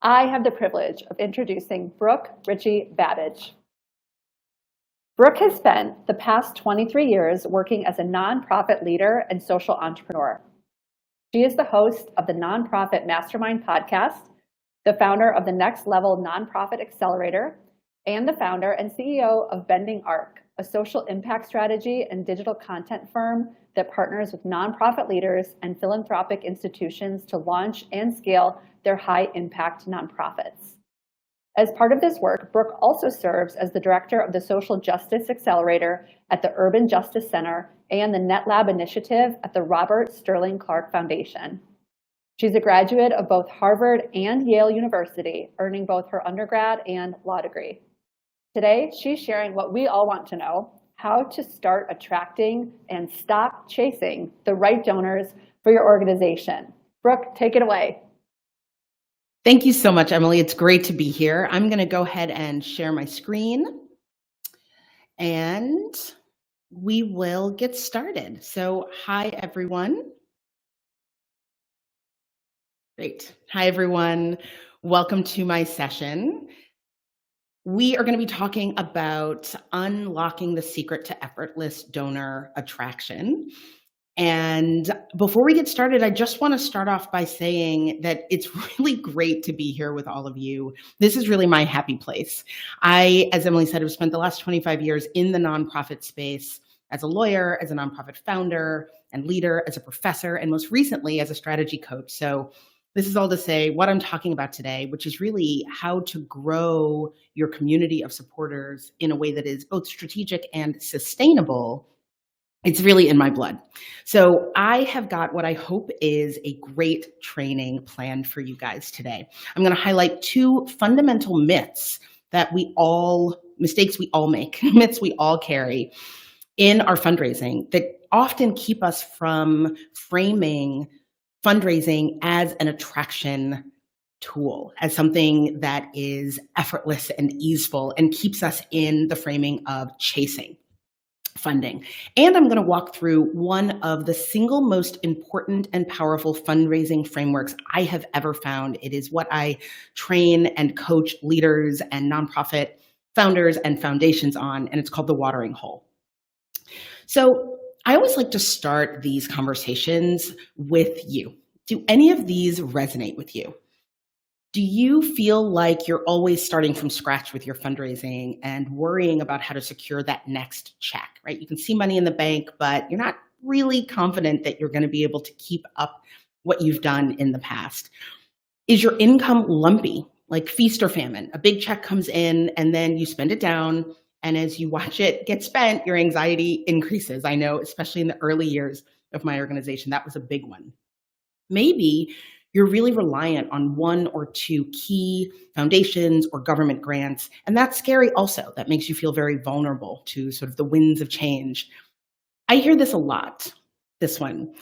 I have the privilege of introducing Brooke Ritchie Babbage. Brooke has spent the past 23 years working as a nonprofit leader and social entrepreneur. She is the host of the Nonprofit Mastermind podcast, the founder of the Next Level Nonprofit Accelerator, and the founder and CEO of Bending Arc, a social impact strategy and digital content firm that partners with nonprofit leaders and philanthropic institutions to launch and scale their high-impact nonprofits. As part of this work, Brooke also serves as the director of the Social Justice Accelerator at the Urban Justice Center and the NetLab Initiative at the Robert Sterling Clark Foundation. She's a graduate of both Harvard and Yale University, earning both her undergrad and law degree. Today, she's sharing what we all want to know: how to start attracting and stop chasing the right donors for your organization. Brooke, take it away. Thank you so much, Emily. It's great to be here. I'm going to go ahead and share my screen, and we will get started. So, hi, everyone. Great. Hi, everyone. Welcome to my session. We are going to be talking about unlocking the secret to effortless donor attraction. And before we get started, I just want to start off by saying that it's really great to be here with all of you. This is really my happy place. I, as Emily said, have spent the last 25 years in the nonprofit space as a lawyer, as a nonprofit founder and leader, as a professor, and most recently as a strategy coach. So this is all to say what I'm talking about today, which is really how to grow your community of supporters in a way that is both strategic and sustainable. It's really in my blood. So I have got what I hope is a great training planned for you guys today. I'm going to highlight two fundamental myths that mistakes we all make, myths we all carry in our fundraising that often keep us from framing fundraising as an attraction tool, as something that is effortless and easeful and keeps us in the framing of chasing funding. And I'm going to walk through one of the single most important and powerful fundraising frameworks I have ever found. It is what I train and coach leaders and nonprofit founders and foundations on, and it's called the watering hole. So I always like to start these conversations with you. Do any of these resonate with you? Do you feel like you're always starting from scratch with your fundraising and worrying about how to secure that next check, right? You can see money in the bank, but you're not really confident that you're going to be able to keep up what you've done in the past. Is your income lumpy, like feast or famine? A big check comes in and then you spend it down, and as you watch it get spent, your anxiety increases. I know, especially in the early years of my organization, that was a big one. Maybe you're really reliant on one or two key foundations or government grants, and that's scary also. That makes you feel very vulnerable to sort of the winds of change. I hear this a lot, this one.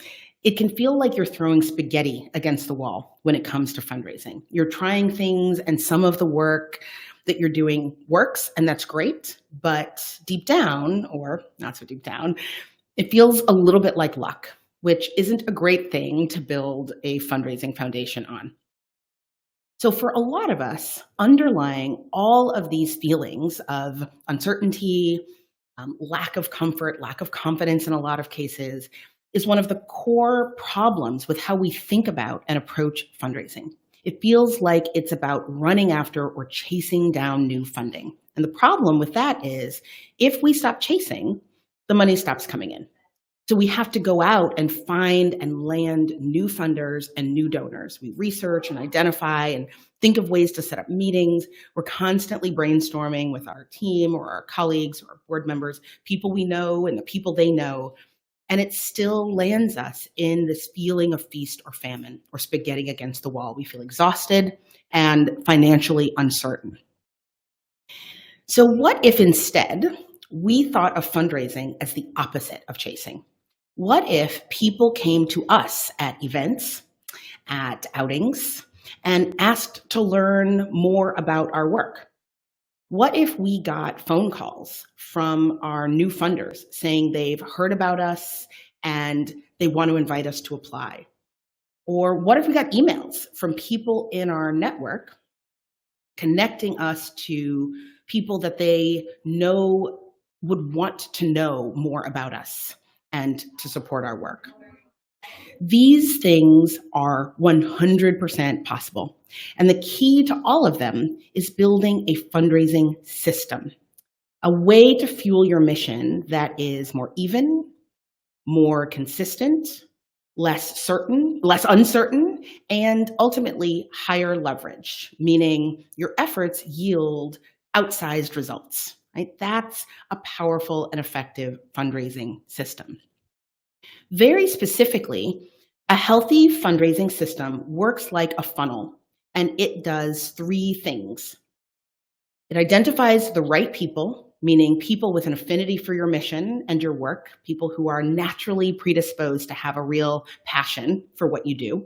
It can feel like you're throwing spaghetti against the wall when it comes to fundraising. You're trying things, and some of the work that you're doing works, and that's great, but deep down, or not so deep down, it feels a little bit like luck, which isn't a great thing to build a fundraising foundation on. So for a lot of us, underlying all of these feelings of uncertainty, lack of comfort, lack of confidence in a lot of cases, is one of the core problems with how we think about and approach fundraising. It feels like it's about running after or chasing down new funding. And the problem with that is if we stop chasing, the money stops coming in. So we have to go out and find and land new funders and new donors. We research and identify and think of ways to set up meetings. We're constantly brainstorming with our team or our colleagues or our board members, people we know and the people they know. And it still lands us in this feeling of feast or famine or spaghetti against the wall. We feel exhausted and financially uncertain. So what if instead we thought of fundraising as the opposite of chasing? What if people came to us at events, at outings, and asked to learn more about our work? What if we got phone calls from our new funders saying they've heard about us and they want to invite us to apply? Or what if we got emails from people in our network connecting us to people that they know would want to know more about us and to support our work. These things are 100% possible. And the key to all of them is building a fundraising system, a way to fuel your mission that is more even, more consistent, less uncertain, and ultimately higher leverage, meaning your efforts yield outsized results, right? That's a powerful and effective fundraising system. Very specifically, a healthy fundraising system works like a funnel, and it does three things. It identifies the right people, meaning people with an affinity for your mission and your work, people who are naturally predisposed to have a real passion for what you do.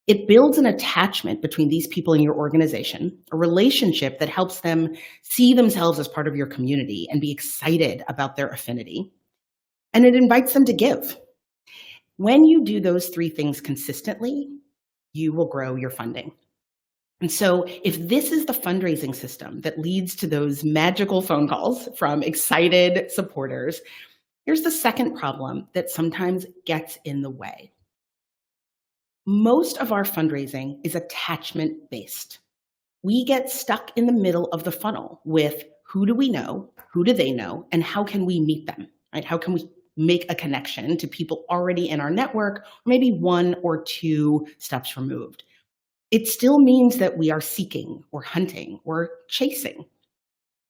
It builds an attachment between these people and your organization, a relationship that helps them see themselves as part of your community and be excited about their affinity. And it invites them to give. When you do those three things consistently, you will grow your funding. And so if this is the fundraising system that leads to those magical phone calls from excited supporters, here's the second problem that sometimes gets in the way. Most of our fundraising is attachment-based. We get stuck in the middle of the funnel with who do we know, who do they know, and how can we meet them, right? How can we make a connection to people already in our network, or maybe one or two steps removed? It still means that we are seeking or hunting or chasing.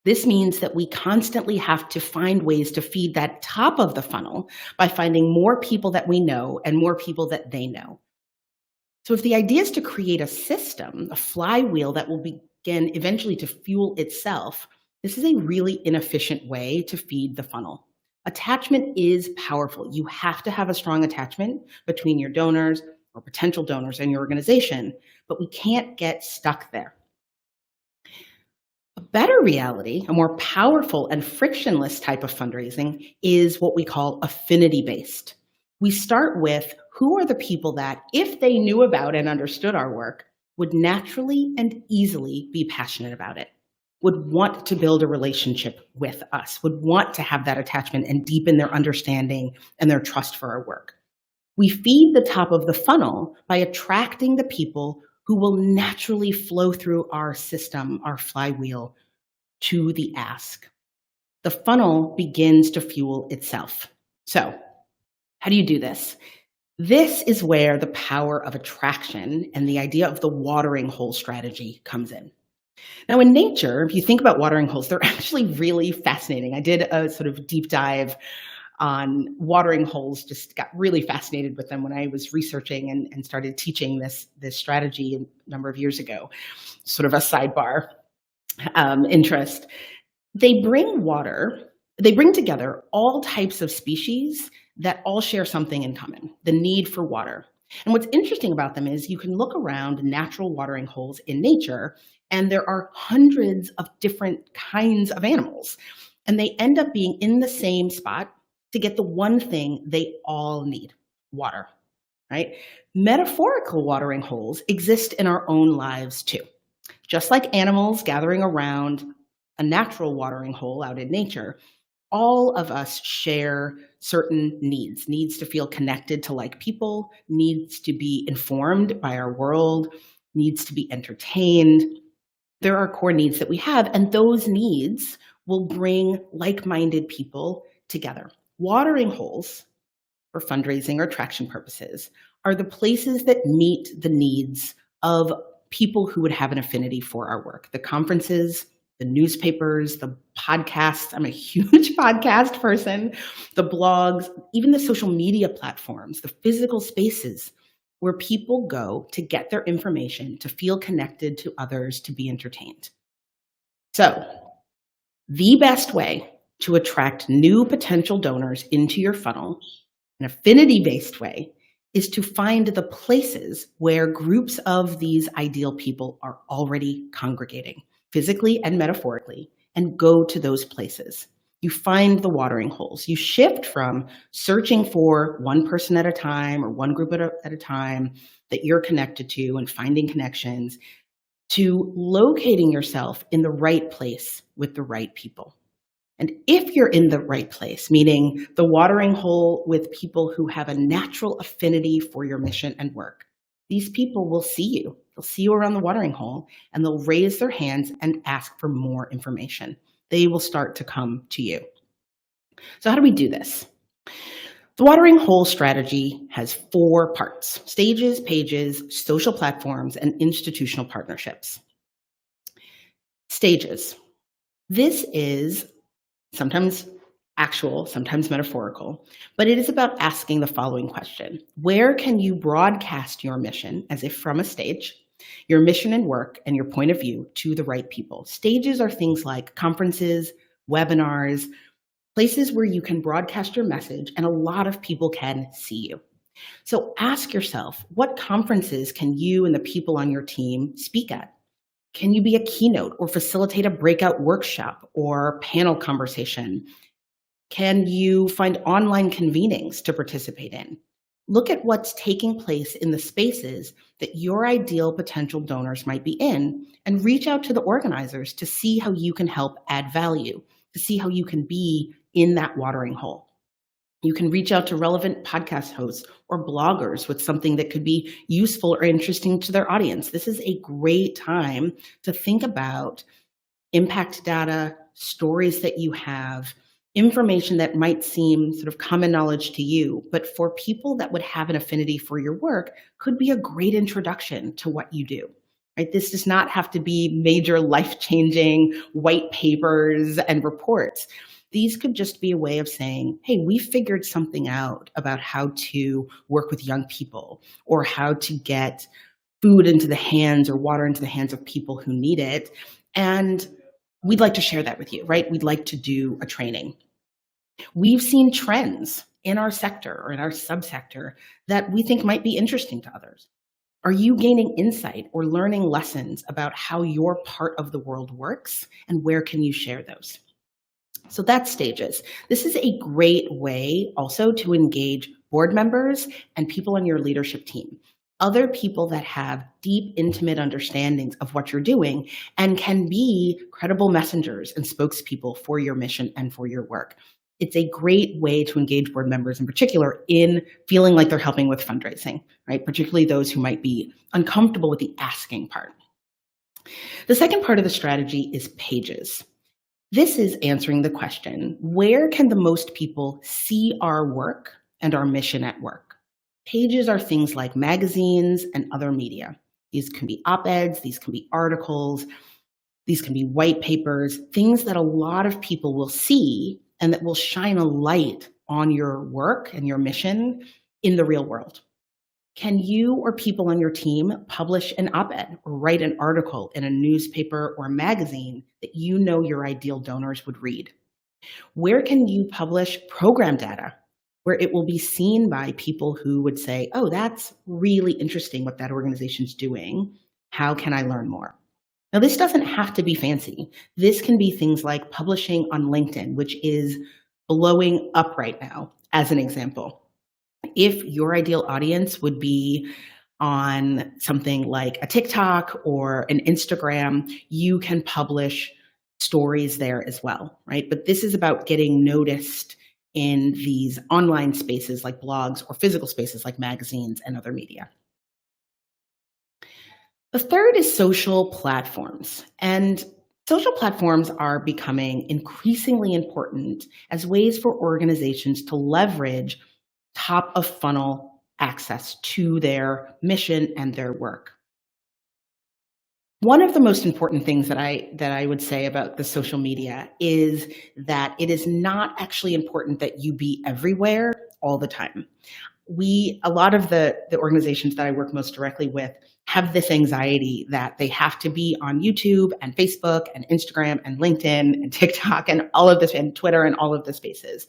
This means that we constantly have to find ways to feed that top of the funnel by finding more people that we know and more people that they know. So if the idea is to create a system, a flywheel that will begin eventually to fuel itself, this is a really inefficient way to feed the funnel. Attachment is powerful. You have to have a strong attachment between your donors or potential donors and your organization, but we can't get stuck there. A better reality, a more powerful and frictionless type of fundraising is what we call affinity-based. We start with who are the people that, if they knew about and understood our work, would naturally and easily be passionate about it, would want to build a relationship with us, would want to have that attachment and deepen their understanding and their trust for our work. We feed the top of the funnel by attracting the people who will naturally flow through our system, our flywheel, to the ask. The funnel begins to fuel itself. So, how do you do this? This is where the power of attraction and the idea of the watering hole strategy comes in. Now, in nature, if you think about watering holes, they're actually really fascinating. I did a sort of deep dive on watering holes, just got really fascinated with them when I was researching and started teaching this strategy a number of years ago. Sort of a sidebar interest. They bring together all types of species that all share something in common, the need for water. And what's interesting about them is you can look around natural watering holes in nature, and there are hundreds of different kinds of animals, and they end up being in the same spot to get the one thing they all need, water, right? Metaphorical watering holes exist in our own lives too. Just like animals gathering around a natural watering hole out in nature, all of us share certain needs to feel connected to like people, needs to be informed by our world, needs to be entertained. There are core needs that we have, and those needs will bring like-minded people together. Watering holes, for fundraising or attraction purposes, are the places that meet the needs of people who would have an affinity for our work. The conferences, the newspapers, the podcasts. I'm a huge podcast person. The blogs, even the social media platforms, the physical spaces where people go to get their information, to feel connected to others, to be entertained. So, the best way to attract new potential donors into your funnel, an affinity-based way, is to find the places where groups of these ideal people are already congregating, physically and metaphorically, and go to those places. You find the watering holes. You shift from searching for one person at a time or one group at a time that you're connected to and finding connections. to locating yourself in the right place with the right people. And if you're in the right place, meaning the watering hole with people who have a natural affinity for your mission and work, these people will see you. They'll see you around the watering hole and they'll raise their hands and ask for more information. They will start to come to you. So how do we do this? The watering hole strategy has 4 parts: stages, pages, social platforms, and institutional partnerships. Stages. This is sometimes actual, sometimes metaphorical, but it is about asking the following question: where can you broadcast your mission as if from a stage, your mission and work and your point of view to the right people? Stages are things like conferences, webinars, places where you can broadcast your message and a lot of people can see you. So ask yourself, what conferences can you and the people on your team speak at? Can you be a keynote or facilitate a breakout workshop or panel conversation? Can you find online convenings to participate in? Look at what's taking place in the spaces that your ideal potential donors might be in and reach out to the organizers to see how you can help add value, to see how you can be in that watering hole. You can reach out to relevant podcast hosts or bloggers with something that could be useful or interesting to their audience. This is a great time to think about impact data, stories that you have, information that might seem sort of common knowledge to you, but for people that would have an affinity for your work could be a great introduction to what you do. Right? This does not have to be major life-changing white papers and reports. These could just be a way of saying, hey, we figured something out about how to work with young people or how to get food into the hands or water into the hands of people who need it. And we'd like to share that with you, right? We'd like to do a training. We've seen trends in our sector or in our subsector that we think might be interesting to others. Are you gaining insight or learning lessons about how your part of the world works, and where can you share those? So that's stages. This is a great way also to engage board members and people on your leadership team, other people that have deep, intimate understandings of what you're doing and can be credible messengers and spokespeople for your mission and for your work. It's a great way to engage board members in particular in feeling like they're helping with fundraising, right? Particularly those who might be uncomfortable with the asking part. The second part of the strategy is pages. This is answering the question, where can the most people see our work and our mission at work? Pages are things like magazines and other media. These can be op-eds, these can be articles, these can be white papers, things that a lot of people will see and that will shine a light on your work and your mission in the real world. Can you or people on your team publish an op-ed or write an article in a newspaper or magazine that you know your ideal donors would read? Where can you publish program data where it will be seen by people who would say, oh, that's really interesting what that organization's doing. How can I learn more? Now, this doesn't have to be fancy. This can be things like publishing on LinkedIn, which is blowing up right now, as an example. If your ideal audience would be on something like a TikTok or an Instagram, you can publish stories there as well, right? But this is about getting noticed in these online spaces like blogs or physical spaces like magazines and other media. The third is social platforms. And social platforms are becoming increasingly important as ways for organizations to leverage top of funnel access to their mission and their work. One of the most important things that I would say about the social media is that it is not actually important that you be everywhere all the time. A lot of the organizations that I work most directly with have this anxiety that they have to be on YouTube and Facebook and Instagram and LinkedIn and TikTok and all of this, and Twitter and all of the spaces.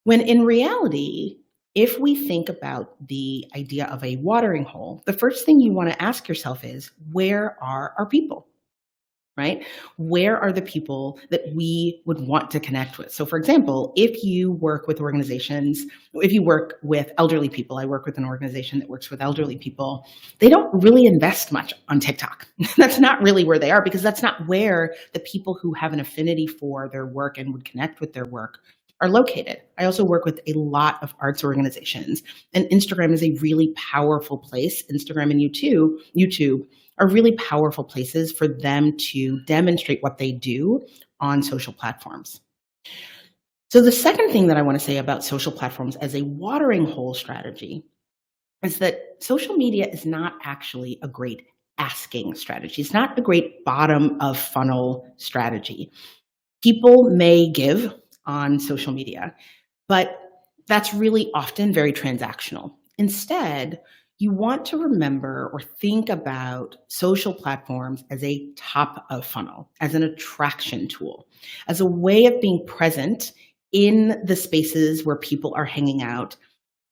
When in reality, if we think about the idea of a watering hole, the first thing you want to ask yourself is, where are our people? right? Where are the people that we would want to connect with? So for example, if you work with organizations, if you work with elderly people, I work with an organization that works with elderly people, they don't really invest much on TikTok. That's not really where they are, because that's not where the people who have an affinity for their work and would connect with their work are located. I also work with a lot of arts organizations, and Instagram is a really powerful place. Instagram and YouTube are really powerful places for them to demonstrate what they do on social platforms. So the second thing that I want to say about social platforms as a watering hole strategy is that social media is not actually a great asking strategy. It's not a great bottom of funnel strategy. People may give on social media, but that's really often very transactional. Instead, you want to remember or think about social platforms as a top of funnel, as an attraction tool, as a way of being present in the spaces where people are hanging out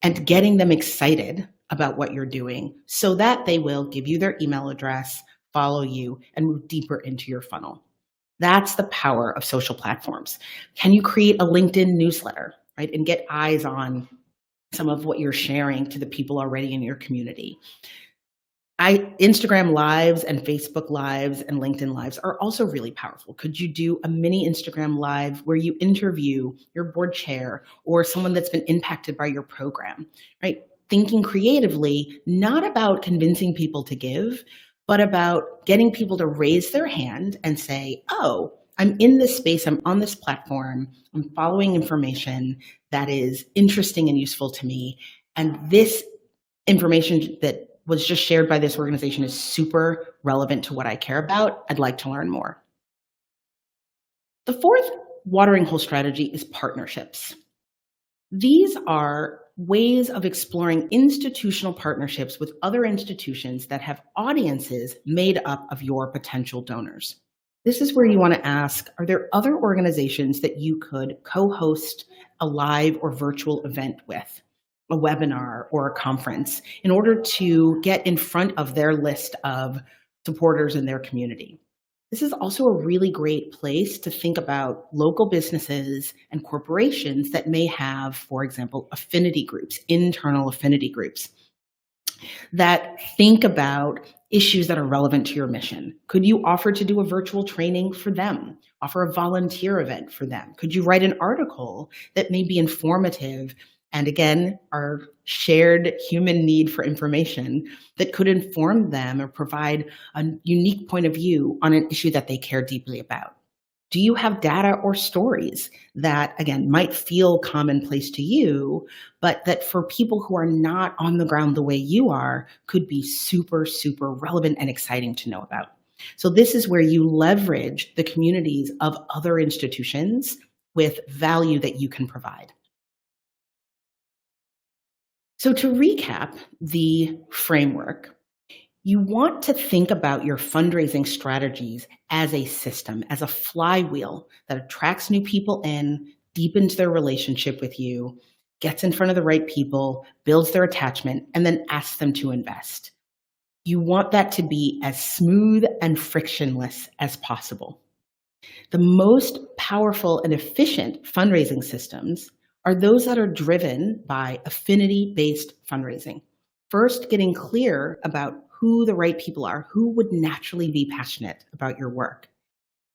and getting them excited about what you're doing so that they will give you their email address, follow you, and move deeper into your funnel. That's the power of social platforms. Can you create a LinkedIn newsletter, right, and get eyes on some of what you're sharing to the people already in your community? Instagram lives and Facebook lives and LinkedIn lives are also really powerful. Could you do a mini Instagram live where you interview your board chair or someone that's been impacted by your program, right? Thinking creatively, not about convincing people to give, but about getting people to raise their hand and say, oh, I'm in this space, I'm on this platform, I'm following information that is interesting and useful to me, and this information that was just shared by this organization is super relevant to what I care about. I'd like to learn more. The fourth watering hole strategy is partnerships. These are ways of exploring institutional partnerships with other institutions that have audiences made up of your potential donors. This is where you want to ask, are there other organizations that you could co-host a live or virtual event with, a webinar or a conference, in order to get in front of their list of supporters in their community? This is also a really great place to think about local businesses and corporations that may have, for example, affinity groups, internal affinity groups, that think about issues that are relevant to your mission. Could you offer to do a virtual training for them? Offer a volunteer event for them? Could you write an article that may be informative and, again, our shared human need for information that could inform them or provide a unique point of view on an issue that they care deeply about? Do you have data or stories that, again, might feel commonplace to you, but that for people who are not on the ground the way you are, could be super, super relevant and exciting to know about? So this is where you leverage the communities of other institutions with value that you can provide. So to recap the framework, you want to think about your fundraising strategies as a system, as a flywheel that attracts new people in, deepens their relationship with you, gets in front of the right people, builds their attachment, and then asks them to invest. You want that to be as smooth and frictionless as possible. The most powerful and efficient fundraising systems are those that are driven by affinity-based fundraising. First, getting clear about who the right people are, who would naturally be passionate about your work,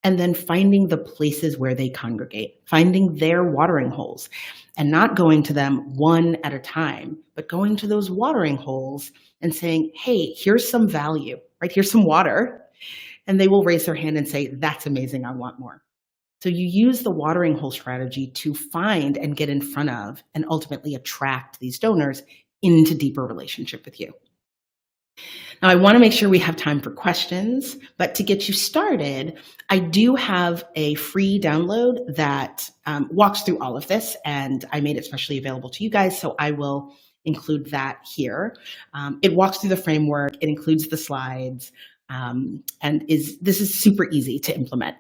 and then finding the places where they congregate, finding their watering holes, and not going to them one at a time, but going to those watering holes and saying, hey, here's some value, right? Here's some water. And they will raise their hand and say, that's amazing, I want more. So you use the watering hole strategy to find and get in front of and ultimately attract these donors into deeper relationship with you. Now, I want to make sure we have time for questions, but to get you started, I do have a free download that walks through all of this, and I made it specially available to you guys, so I will include that here. It walks through the framework, it includes the slides, and this is super easy to implement.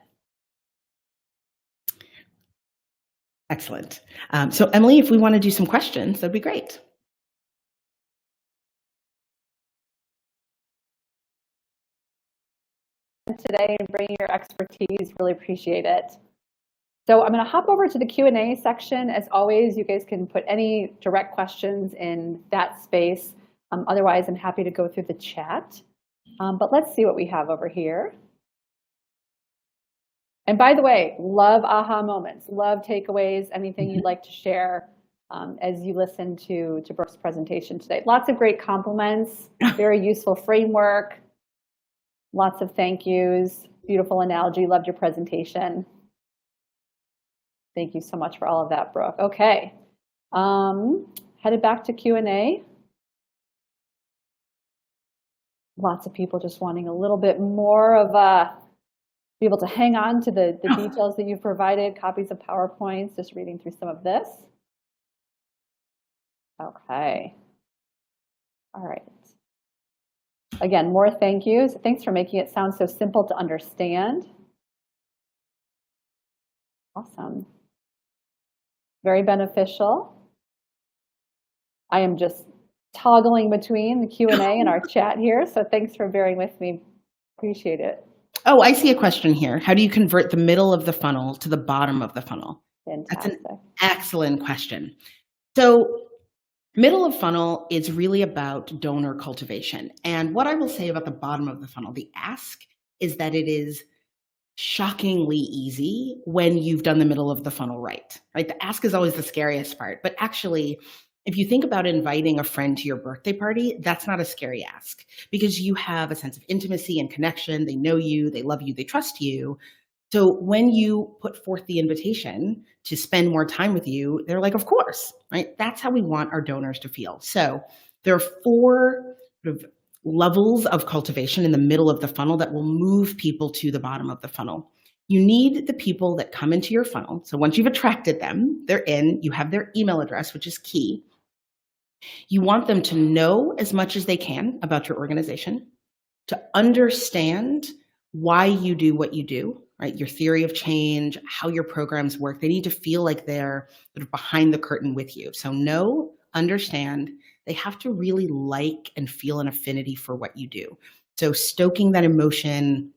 Excellent. So Emily, if we want to do some questions, that'd be great. today and bringing your expertise. Really appreciate it. So I'm going to hop over to the Q&A section. As always, you guys can put any direct questions in that space. Otherwise, I'm happy to go through the chat. But let's see what we have over here. And by the way, love aha moments, love takeaways, anything you'd like to share as you listen to Brooke's presentation today. Lots of great compliments, very useful framework, lots of thank yous, beautiful analogy, loved your presentation. Thank you so much for all of that, Brooke. Okay, headed back to Q&A. Lots of people just wanting a little bit more of be able to hang on to the details that you've provided, copies of PowerPoints, just reading through some of this. Okay. All right. Again, more thank yous. Thanks for making it sound so simple to understand. Awesome. Very beneficial. I am just toggling between the Q&A and our chat here, so thanks for bearing with me. Appreciate it. Oh, I see a question here. How do you convert the middle of the funnel to the bottom of the funnel? Fantastic. That's an excellent question. So middle of funnel is really about donor cultivation. And what I will say about the bottom of the funnel, the ask, is that it is shockingly easy when you've done the middle of the funnel right? The ask is always the scariest part. But actually, if you think about inviting a friend to your birthday party, that's not a scary ask because you have a sense of intimacy and connection. They know you, they love you, they trust you. So when you put forth the invitation to spend more time with you, they're like, of course, right? That's how we want our donors to feel. So there are 4 sort of levels of cultivation in the middle of the funnel that will move people to the bottom of the funnel. You need the people that come into your funnel. So once you've attracted them, they're in, you have their email address, which is key. You want them to know as much as they can about your organization, to understand why you do what you do, right? Your theory of change, how your programs work. They need to feel like they're sort of behind the curtain with you. So know, understand, they have to really like and feel an affinity for what you do. So stoking that emotion,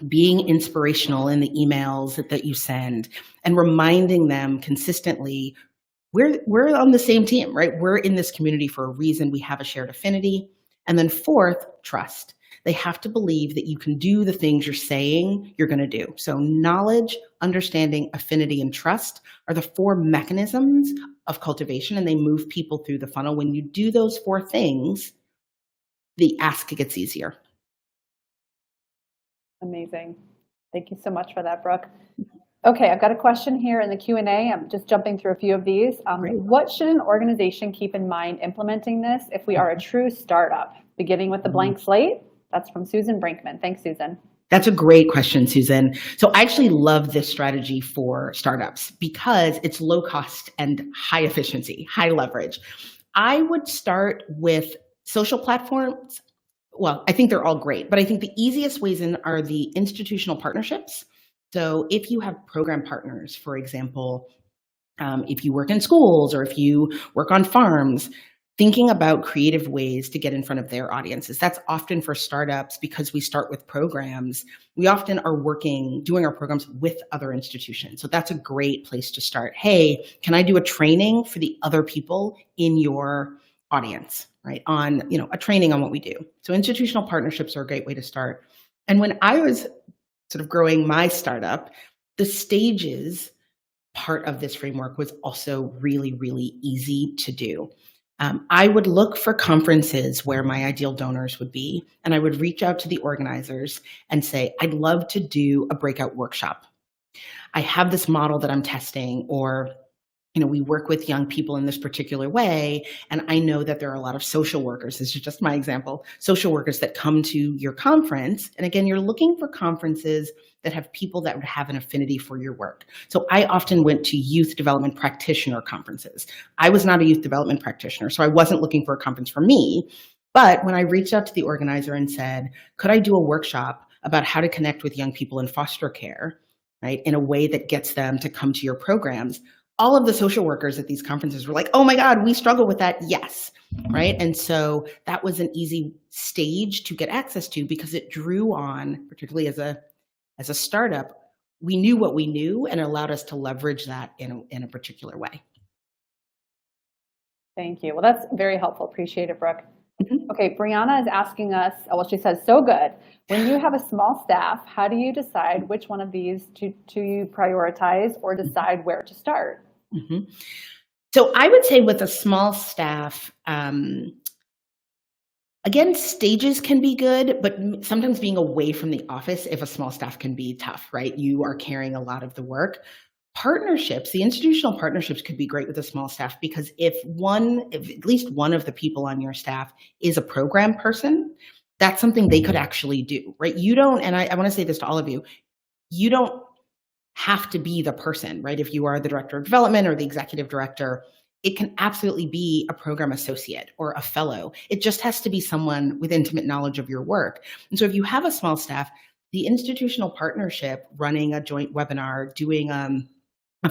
being inspirational in the emails that you send, and reminding them consistently, we're on the same team, right? We're in this community for a reason. We have a shared affinity. And then 4th, trust. They have to believe that you can do the things you're saying you're going to do. So knowledge, understanding, affinity, and trust are the 4 mechanisms of cultivation, and they move people through the funnel. When you do those 4 things, the ask gets easier. Amazing. Thank you so much for that, Brooke. Okay, I've got a question here in the Q&A. I'm just jumping through a few of these. What should an organization keep in mind implementing this if we are a true startup? Beginning with the blank slate? That's from Susan Brinkman. Thanks, Susan. That's a great question, Susan. So I actually love this strategy for startups because it's low cost and high efficiency, high leverage. I would start with social platforms. Well, I think they're all great, but I think the easiest ways in are the institutional partnerships. So if you have program partners, for example, if you work in schools or if you work on farms, thinking about creative ways to get in front of their audiences. That's often for startups because we start with programs. We often are doing our programs with other institutions. So that's a great place to start. Hey, can I do a training for the other people in your audience, right? On, a training on what we do. So institutional partnerships are a great way to start. And when I was sort of growing my startup, the stages part of this framework was also really, really easy to do. I would look for conferences where my ideal donors would be, and I would reach out to the organizers and say, I'd love to do a breakout workshop. I have this model that I'm testing, or we work with young people in this particular way, and I know that there are a lot of social workers, this is just my example, social workers that come to your conference. And again, you're looking for conferences that have people that would have an affinity for your work. So I often went to youth development practitioner conferences. I was not a youth development practitioner, so I wasn't looking for a conference for me. But when I reached out to the organizer and said, could I do a workshop about how to connect with young people in foster care, right, in a way that gets them to come to your programs, all of the social workers at these conferences were like, oh my God, we struggle with that. Yes. Right. And so that was an easy stage to get access to because it drew on, particularly as a startup, we knew what we knew and it allowed us to leverage that in a particular way. Thank you. Well, that's very helpful. Appreciate it, Brooke. Mm-hmm. Okay, Brianna is asking us, well, she says, so good. When you have a small staff, how do you decide which one of these to you prioritize or decide where to start? Mm-hmm. So I would say with a small staff, again, stages can be good, but sometimes being away from the office, if a small staff can be tough, right? You are carrying a lot of the work. Partnerships, the institutional partnerships could be great with a small staff because if at least one of the people on your staff is a program person, that's something they could actually do, right? You don't, and I want to say this to all of you, you don't have to be the person, right? If you are the director of development or the executive director, it can absolutely be a program associate or a fellow. It just has to be someone with intimate knowledge of your work. And so if you have a small staff, the institutional partnership, running a joint webinar, doing a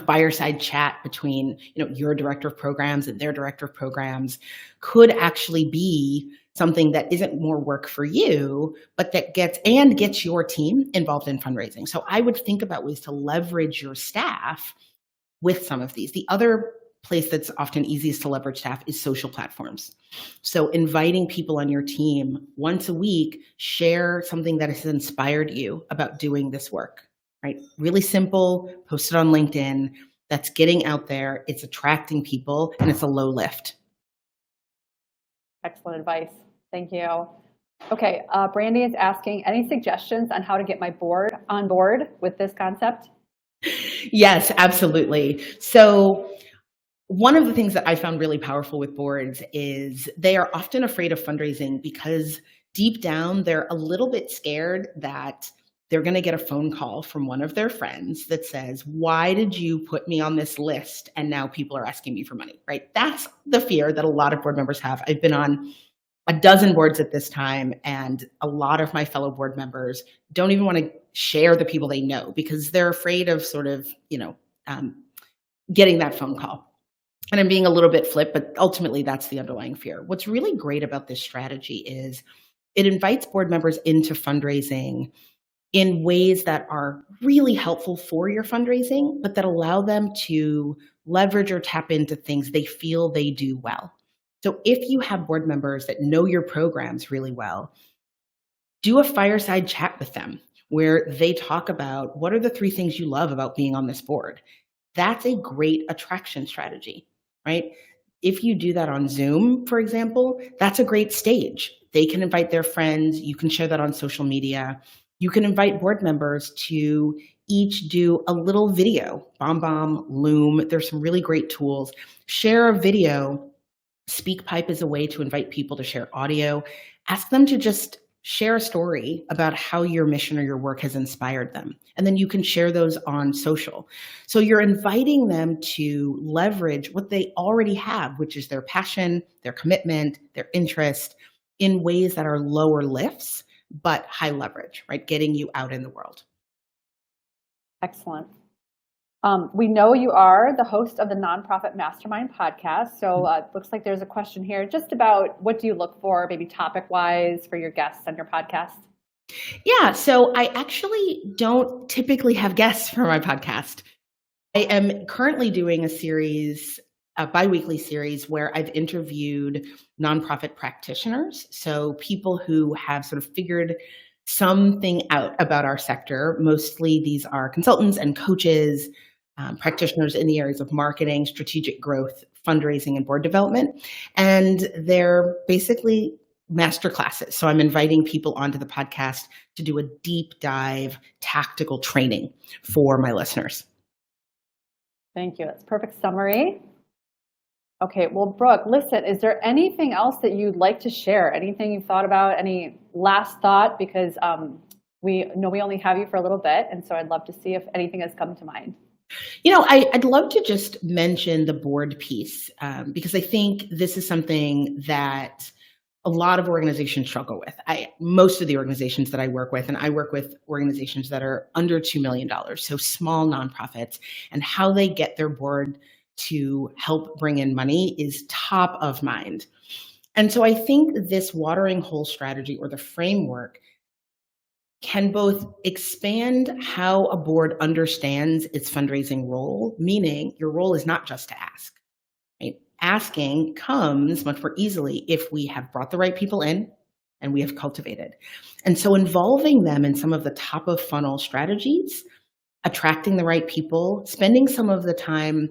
fireside chat between your director of programs and their director of programs could actually be something that isn't more work for you, but that gets your team involved in fundraising. So I would think about ways to leverage your staff with some of these. The other place that's often easiest to leverage staff is social platforms. So inviting people on your team once a week, share something that has inspired you about doing this work. Right? Really simple, post it on LinkedIn. That's getting out there. It's attracting people and it's a low lift. Excellent advice. Thank you. Okay, Brandy is asking, any suggestions on how to get my board on board with this concept? Yes, absolutely. So one of the things that I found really powerful with boards is they are often afraid of fundraising because deep down, they're a little bit scared that they're going to get a phone call from one of their friends that says, why did you put me on this list? And now people are asking me for money, right? That's the fear that a lot of board members have. I've been on a dozen boards at this time, and a lot of my fellow board members don't even want to share the people they know because they're afraid of sort of, getting that phone call. And I'm being a little bit flip, but ultimately that's the underlying fear. What's really great about this strategy is it invites board members into fundraising in ways that are really helpful for your fundraising, but that allow them to leverage or tap into things they feel they do well. So if you have board members that know your programs really well, do a fireside chat with them where they talk about what are the 3 things you love about being on this board. That's a great attraction strategy, right? If you do that on Zoom, for example, that's a great stage. They can invite their friends. You can share that on social media. You can invite board members to each do a little video, BombBomb, Loom. There's some really great tools. Share a video. SpeakPipe is a way to invite people to share audio. Ask them to just share a story about how your mission or your work has inspired them. And then you can share those on social. So you're inviting them to leverage what they already have, which is their passion, their commitment, their interest in ways that are lower lifts, but high leverage, right? Getting you out in the world. Excellent. We know you are the host of the Nonprofit Mastermind podcast. So it looks like there's a question here just about what do you look for, maybe topic-wise, for your guests on your podcast? Yeah, so I actually don't typically have guests for my podcast. I am currently doing a series, a bi-weekly series, where I've interviewed nonprofit practitioners. So people who have sort of figured something out about our sector. Mostly these are consultants and coaches, practitioners in the areas of marketing, strategic growth, fundraising, and board development. And they're basically master classes. So I'm inviting people onto the podcast to do a deep dive tactical training for my listeners. Thank you. That's a perfect summary. Okay, well, Brooke, listen, is there anything else that you'd like to share? Anything you've thought about? Any last thought? Because we know we only have you for a little bit, and so I'd love to see if anything has come to mind. I'd love to just mention the board piece because I think this is something that a lot of organizations struggle with. Most of the organizations that I work with, and I work with organizations that are under $2 million, so small nonprofits, and how they get their board to help bring in money is top of mind. And so I think this watering hole strategy or the framework can both expand how a board understands its fundraising role, meaning your role is not just to ask. Right? Asking comes much more easily if we have brought the right people in and we have cultivated. And so involving them in some of the top of funnel strategies, attracting the right people, spending some of the time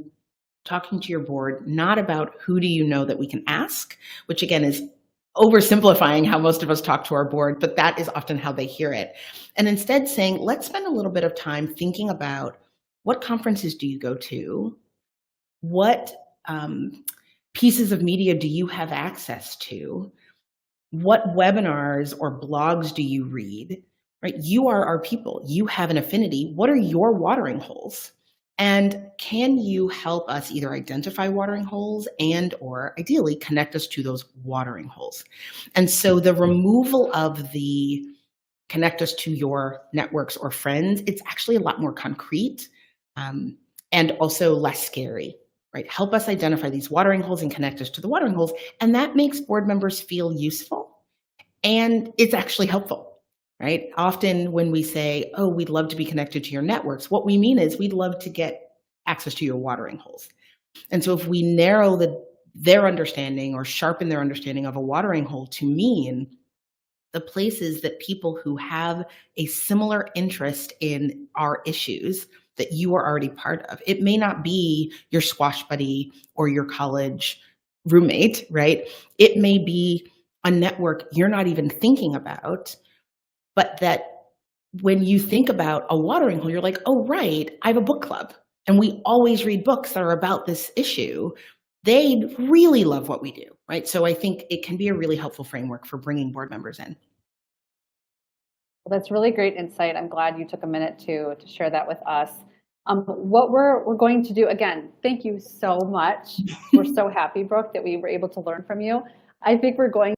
talking to your board, not about who do you know that we can ask, which again is oversimplifying how most of us talk to our board, but that is often how they hear it. And instead saying, let's spend a little bit of time thinking about what conferences do you go to? What pieces of media do you have access to? What webinars or blogs do you read? Right? You are our people. You have an affinity. What are your watering holes? And can you help us either identify watering holes and or ideally connect us to those watering holes? And so the removal of the connect us to your networks or friends, it's actually a lot more concrete and also less scary, right? Help us identify these watering holes and connect us to the watering holes. And that makes board members feel useful and it's actually helpful. Right? Often when we say, oh, we'd love to be connected to your networks, what we mean is we'd love to get access to your watering holes. And so if we narrow their understanding or sharpen their understanding of a watering hole to mean the places that people who have a similar interest in our issues that you are already part of. It may not be your squash buddy or your college roommate, right? It may be a network you're not even thinking about, but that when you think about a watering hole, you're like, oh, right, I have a book club and we always read books that are about this issue. They really love what we do, right? So I think it can be a really helpful framework for bringing board members in. Well, that's really great insight. I'm glad you took a minute to share that with us. What we're going to do, again, thank you so much. We're so happy, Brooke, that we were able to learn from you. I think we're going